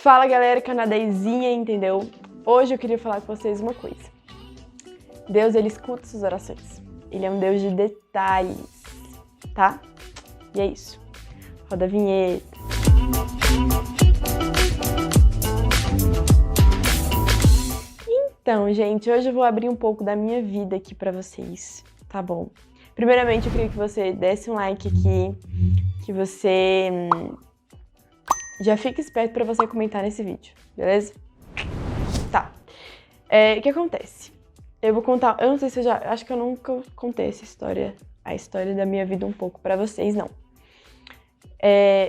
Fala galera, canadensinha, entendeu? Hoje eu queria falar com vocês uma coisa. Deus, ele escuta suas orações. Ele é um Deus de detalhes, tá? E é isso. Roda a vinheta. Então, gente, hoje eu vou abrir um pouco da minha vida aqui pra vocês, tá bom? Primeiramente, eu queria que você desse um like aqui, que você já fique esperto pra você comentar nesse vídeo, beleza? Tá. O que acontece? Eu vou contar, eu não sei se eu já, acho que eu nunca contei essa história, a história da minha vida um pouco pra vocês, não.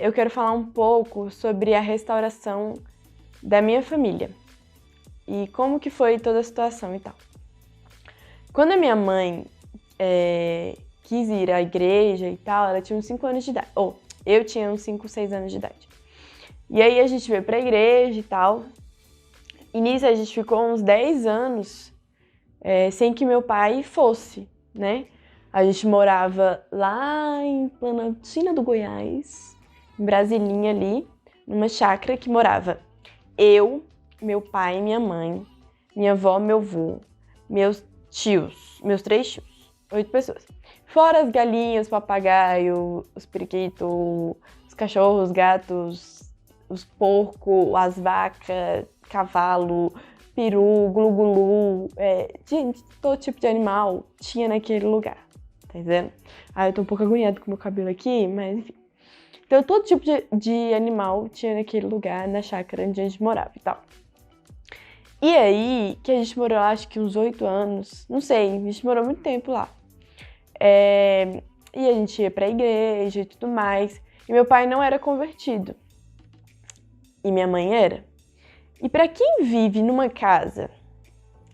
Eu quero falar um pouco sobre a restauração da minha família e como que foi toda a situação e tal. Quando a minha mãe quis ir à igreja e tal, ela tinha uns 5 anos de idade, ou eu tinha uns 5, 6 anos de idade. E aí a gente veio pra igreja e tal, e nisso a gente ficou uns 10 anos sem que meu pai fosse, né? A gente morava lá em Planaltina do Goiás, em Brasilinha ali, numa chácara que morava eu, meu pai, minha mãe, minha avó, meu avô, meus tios, meus 3 tios, 8 pessoas. Fora as galinhas, papagaio, os periquitos, os cachorros, os gatos, os porcos, as vacas, cavalo, peru, glu-glu, todo tipo de animal tinha naquele lugar, tá entendendo? Eu tô um pouco agoniada com o meu cabelo aqui, mas enfim. Então todo tipo de animal tinha naquele lugar, na chácara onde a gente morava e tal. E aí, que a gente morou lá, acho que uns 8 anos, não sei, a gente morou muito tempo lá. E a gente ia pra igreja e tudo mais, e meu pai não era convertido, e minha mãe era. E pra quem vive numa casa,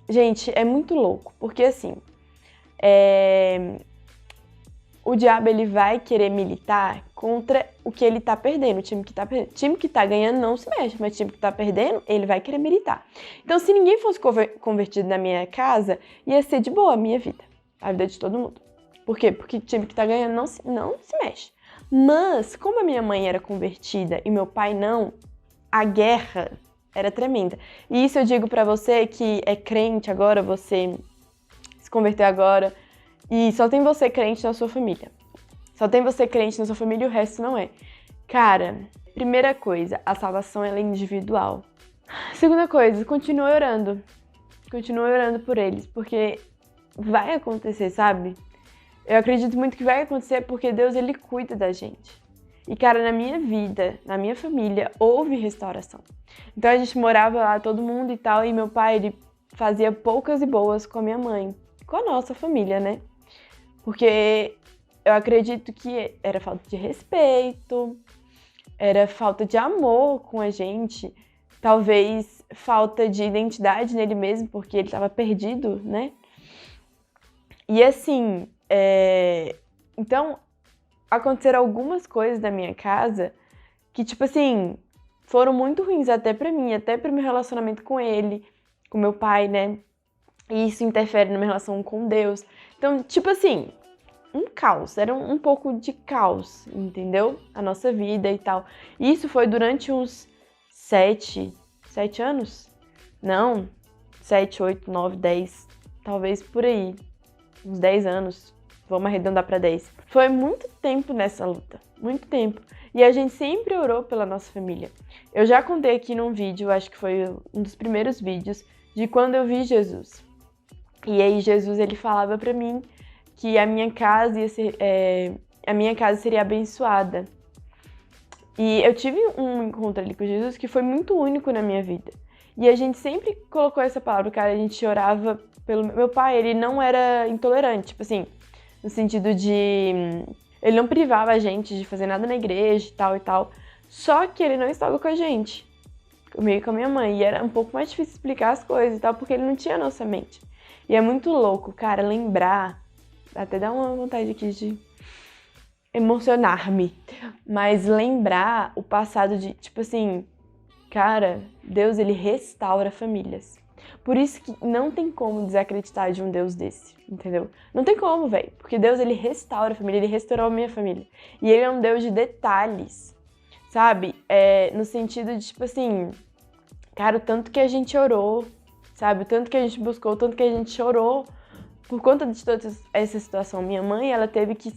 gente, é muito louco, porque assim, o diabo ele vai querer militar contra o que ele tá perdendo, o time que tá perdendo. O time que tá ganhando não se mexe, mas o time que tá perdendo, ele vai querer militar. Então, se ninguém fosse convertido na minha casa, ia ser de boa a minha vida, a vida de todo mundo. Por quê? Porque o time que tá ganhando não se mexe. Mas, como a minha mãe era convertida e meu pai não, a guerra era tremenda. E isso eu digo pra você que é crente agora, você se converteu agora, e só tem você crente na sua família. Só tem você crente na sua família e o resto não é. Cara, primeira coisa, a salvação ela é individual. Segunda coisa, continue orando. Continue orando por eles, porque vai acontecer, sabe? Eu acredito muito que vai acontecer porque Deus, ele cuida da gente. E, cara, na minha vida, na minha família, houve restauração. Então, a gente morava lá, todo mundo e tal, e meu pai, ele fazia poucas e boas com a minha mãe. Com a nossa família, né? Porque eu acredito que era falta de respeito, era falta de amor com a gente, talvez falta de identidade nele mesmo, porque ele estava perdido, né? E assim, então, aconteceram algumas coisas na minha casa que, tipo assim, foram muito ruins até pra mim, até pro meu relacionamento com ele, com meu pai, né? E isso interfere na minha relação com Deus. Então, tipo assim, um caos, era um pouco de caos, entendeu? A nossa vida e tal. E isso foi durante uns 7 anos? Não, 7, 8, 9, 10, talvez por aí, uns 10 anos. Vamos arredondar pra 10. Foi muito tempo nessa luta, muito tempo. E a gente sempre orou pela nossa família. Eu já contei aqui num vídeo, acho que foi um dos primeiros vídeos, de quando eu vi Jesus. E aí Jesus, ele falava pra mim que a minha casa seria abençoada. E eu tive um encontro ali com Jesus que foi muito único na minha vida. E a gente sempre colocou essa palavra, cara, a gente orava pelo... Meu pai, ele não era intolerante, tipo assim, no sentido de... Ele não privava a gente de fazer nada na igreja e tal e tal. Só que ele não estava com a gente, comigo e com a minha mãe. E era um pouco mais difícil explicar as coisas e tal, porque ele não tinha a nossa mente. E é muito louco, cara, lembrar... Até dá uma vontade aqui de emocionar-me. Mas lembrar o passado de, tipo assim... Cara, Deus, ele restaura famílias. Por isso que não tem como desacreditar de um Deus desse, entendeu? Não tem como, velho. Porque Deus, ele restaura a família, ele restaurou a minha família. E ele é um Deus de detalhes, sabe? No sentido de, tipo assim, Cara, o tanto que a gente orou, sabe? O tanto que a gente buscou, o tanto que a gente chorou por conta de toda essa situação. Minha mãe, ela teve que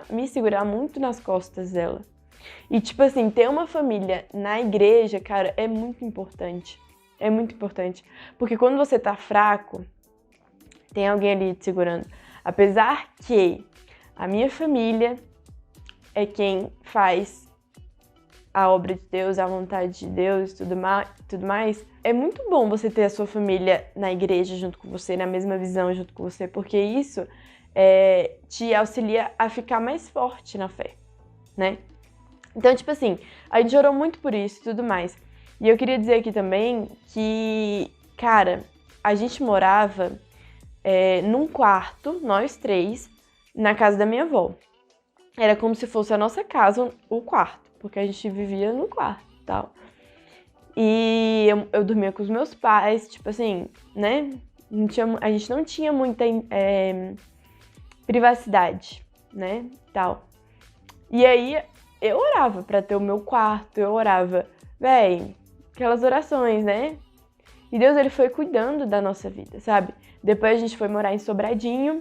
me segurar muito nas costas dela. E, tipo assim, ter uma família na igreja, cara, é muito importante. É muito importante. Porque quando você tá fraco, tem alguém ali te segurando. Apesar que a minha família é quem faz a obra de Deus, a vontade de Deus e tudo mais, é muito bom você ter a sua família na igreja junto com você, na mesma visão junto com você, porque isso te auxilia a ficar mais forte na fé, né? Então, tipo assim, a gente orou muito por isso e tudo mais. E eu queria dizer aqui também que, cara, a gente morava num quarto, nós três, na casa da minha avó. Era como se fosse a nossa casa, o quarto, porque a gente vivia no quarto e tal. E eu dormia com os meus pais, tipo assim, né? A gente não tinha muita privacidade, né? Tal. E aí eu orava pra ter o meu quarto, eu orava, aquelas orações, né? E Deus, ele foi cuidando da nossa vida, sabe? Depois a gente foi morar em Sobradinho,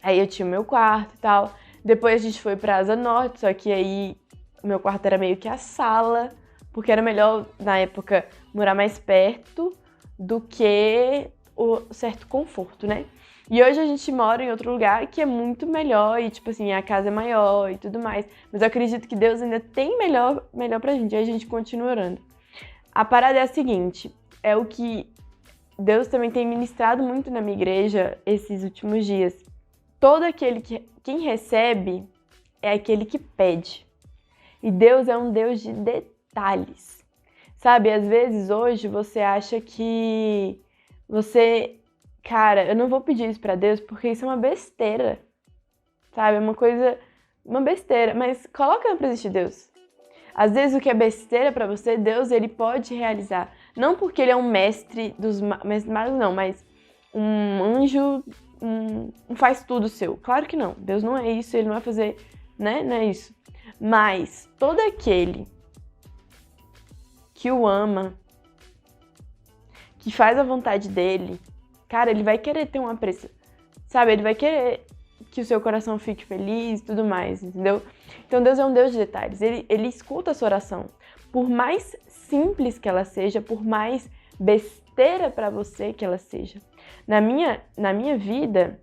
aí eu tinha o meu quarto e tal. Depois a gente foi pra Asa Norte, só que aí o meu quarto era meio que a sala, porque era melhor, na época, morar mais perto do que o certo conforto, né? E hoje a gente mora em outro lugar que é muito melhor e, tipo assim, a casa é maior e tudo mais. Mas eu acredito que Deus ainda tem melhor pra gente, aí a gente continua orando. A parada é a seguinte, é o que Deus também tem ministrado muito na minha igreja esses últimos dias. Quem recebe é aquele que pede. E Deus é um Deus de detalhes. Sabe, às vezes hoje você acha que cara, eu não vou pedir isso pra Deus porque isso é uma besteira. Sabe, é uma besteira, mas coloca na presença de Deus. Às vezes o que é besteira pra você, Deus, ele pode realizar. Não porque ele é um mestre magos, não, mas um anjo, um faz tudo seu. Claro que não, Deus não é isso, ele não vai fazer, né, não é isso. Mas todo aquele que o ama, que faz a vontade dele, cara, ele vai querer ter um apreço, sabe? Ele vai querer que o seu coração fique feliz e tudo mais, entendeu? Então Deus é um Deus de detalhes, ele escuta a sua oração. Por mais simples que ela seja, por mais besteira pra você que ela seja. Na minha vida,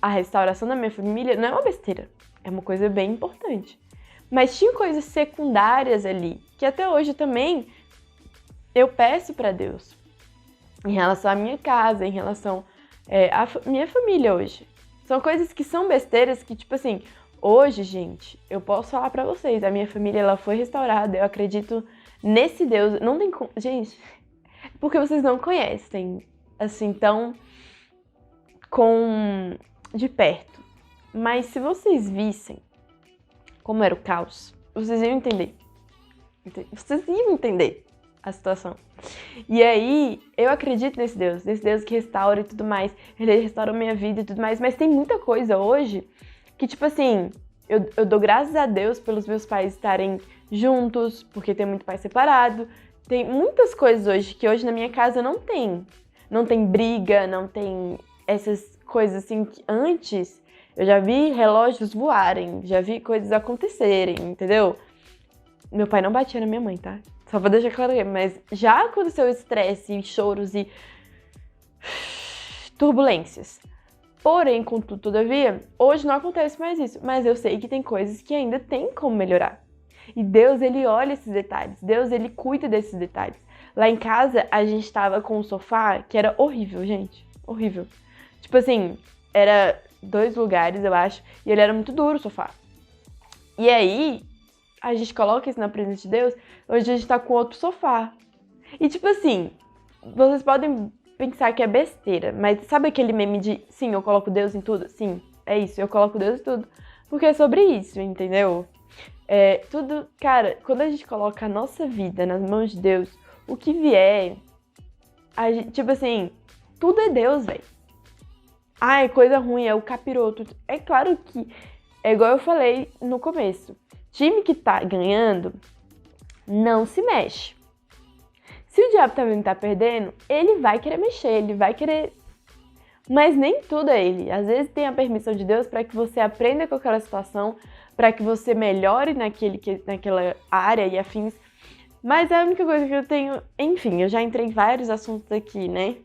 a restauração da minha família não é uma besteira, é uma coisa bem importante. Mas tinha coisas secundárias ali, que até hoje também eu peço pra Deus. Em relação à minha casa, em relação à minha família hoje. São coisas que são besteiras que, tipo assim, hoje, gente, eu posso falar pra vocês, a minha família, ela foi restaurada, eu acredito nesse Deus. Não tem como... Gente, porque vocês não conhecem, assim, tão de perto. Mas se vocês vissem como era o caos, vocês iam entender. Vocês iam entender a situação. E aí, eu acredito nesse Deus que restaura e tudo mais. Ele restaurou minha vida e tudo mais. Mas tem muita coisa hoje que, tipo assim, eu dou graças a Deus pelos meus pais estarem juntos, porque tem muito pai separado. Tem muitas coisas hoje que hoje na minha casa não tem. Não tem briga, não tem essas coisas assim que antes eu já vi relógios voarem, já vi coisas acontecerem, entendeu? Meu pai não batia na minha mãe, tá? Só pra deixar claro aí, mas já aconteceu estresse, choros e turbulências. Porém, contudo, todavia, hoje não acontece mais isso. Mas eu sei que tem coisas que ainda tem como melhorar. E Deus, ele olha esses detalhes. Deus, ele cuida desses detalhes. Lá em casa, a gente tava com um sofá que era horrível, gente. Horrível. Tipo assim, era 2 lugares, eu acho, e ele era muito duro, o sofá. E aí, a gente coloca isso na presença de Deus, hoje a gente tá com outro sofá. E tipo assim, vocês podem pensar que é besteira, mas sabe aquele meme de, sim, eu coloco Deus em tudo? Sim, é isso, eu coloco Deus em tudo. Porque é sobre isso, entendeu? Tudo, cara, quando a gente coloca a nossa vida nas mãos de Deus, o que vier, tipo assim, tudo é Deus, velho. Ai, coisa ruim, é o capiroto. É claro que, é igual eu falei no começo, time que tá ganhando não se mexe. Se o diabo tá vendo que tá perdendo, ele vai querer mexer, ele vai querer... Mas nem tudo é ele. Às vezes tem a permissão de Deus para que você aprenda com aquela situação, para que você melhore naquela área e afins. Mas é a única coisa que eu tenho... Enfim, eu já entrei em vários assuntos aqui, né?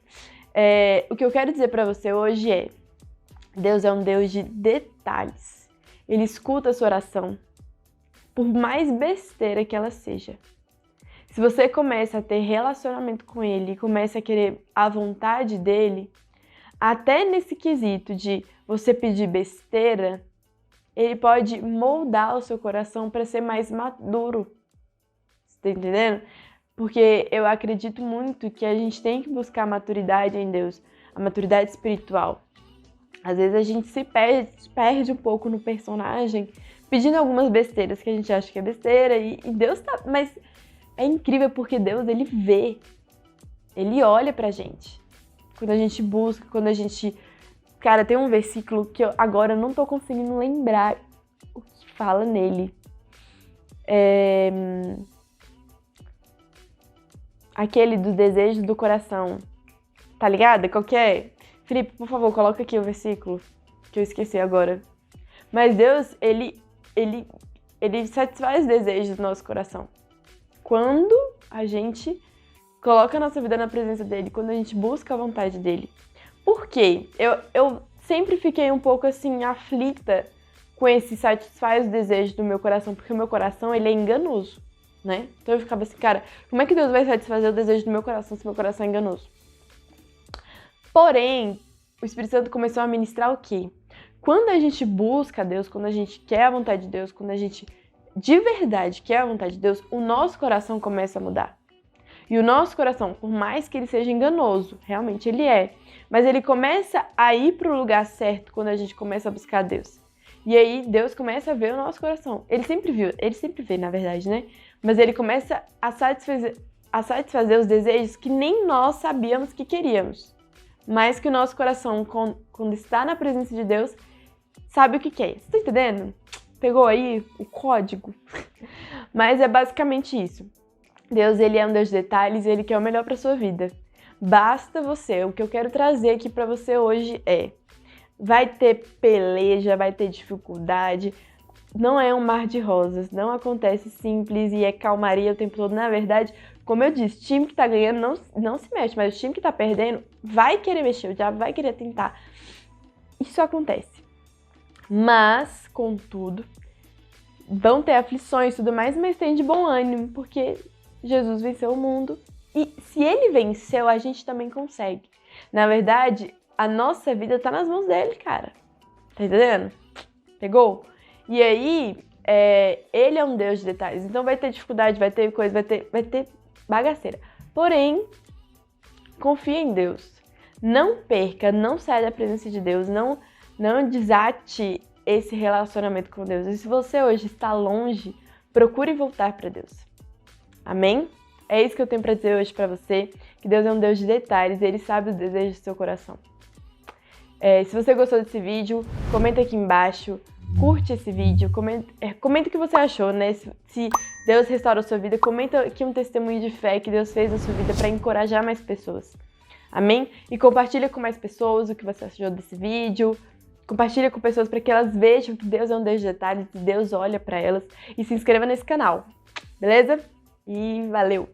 O que eu quero dizer para você hoje é: Deus é um Deus de detalhes. Ele escuta a sua oração, por mais besteira que ela seja. Se você começa a ter relacionamento com Ele, começa a querer a vontade dEle, até nesse quesito de você pedir besteira, Ele pode moldar o seu coração para ser mais maduro. Você tá entendendo? Porque eu acredito muito que a gente tem que buscar a maturidade em Deus, a maturidade espiritual. Às vezes a gente se perde um pouco no personagem, pedindo algumas besteiras que a gente acha que é besteira, e Deus tá... Mas é incrível porque Deus, Ele vê, Ele olha pra gente. Quando a gente busca, quando a gente... Cara, tem um versículo que eu agora não tô conseguindo lembrar o que fala nele. Aquele dos desejos do coração. Tá ligado? Qual que é? Felipe, por favor, coloca aqui o versículo, que eu esqueci agora. Mas Deus, Ele satisfaz os desejos do nosso coração. Quando a gente coloca a nossa vida na presença dEle, quando a gente busca a vontade dEle. Por quê? Eu sempre fiquei um pouco assim, aflita com esse satisfaz os desejos do meu coração, porque o meu coração, ele é enganoso, né? Então eu ficava assim, cara, como é que Deus vai satisfazer o desejo do meu coração se meu coração é enganoso? Porém, o Espírito Santo começou a ministrar o quê? Quando a gente busca Deus, quando a gente quer a vontade de Deus, quando a gente de verdade quer a vontade de Deus, o nosso coração começa a mudar. E o nosso coração, por mais que ele seja enganoso, realmente ele é, mas ele começa a ir para o lugar certo quando a gente começa a buscar Deus. E aí Deus começa a ver o nosso coração. Ele sempre vê, na verdade, né? Mas ele começa a satisfazer os desejos que nem nós sabíamos que queríamos. Mas que o nosso coração, quando está na presença de Deus, sabe o que quer. Você tá entendendo? Pegou aí o código? Mas é basicamente isso. Deus, Ele é um Deus de detalhes e Ele quer o melhor para sua vida. Basta você. O que eu quero trazer aqui para você hoje vai ter peleja, vai ter dificuldade. Não é um mar de rosas, não acontece simples e é calmaria o tempo todo. Na verdade, como eu disse, o time que tá ganhando não se mexe, mas o time que tá perdendo vai querer mexer, o diabo vai querer tentar. Isso acontece. Mas, contudo, vão ter aflições e tudo mais, mas tem de bom ânimo, porque Jesus venceu o mundo. E se Ele venceu, a gente também consegue. Na verdade, a nossa vida tá nas mãos dele, cara. Tá entendendo? Pegou? E aí, Ele é um Deus de detalhes. Então vai ter dificuldade, vai ter coisa, vai ter bagaceira. Porém, confia em Deus. Não perca, não saia da presença de Deus, não desate esse relacionamento com Deus. E se você hoje está longe, procure voltar para Deus. Amém? É isso que eu tenho para dizer hoje para você, que Deus é um Deus de detalhes, Ele sabe os desejos do seu coração. Se você gostou desse vídeo, comenta aqui embaixo, curte esse vídeo, comenta o que você achou, né? Se Deus restaurou sua vida, comenta aqui um testemunho de fé que Deus fez na sua vida para encorajar mais pessoas. Amém? E compartilha com mais pessoas o que você achou desse vídeo. Compartilha com pessoas para que elas vejam que Deus é um Deus de detalhes, que Deus olha para elas. E se inscreva nesse canal, beleza? E valeu!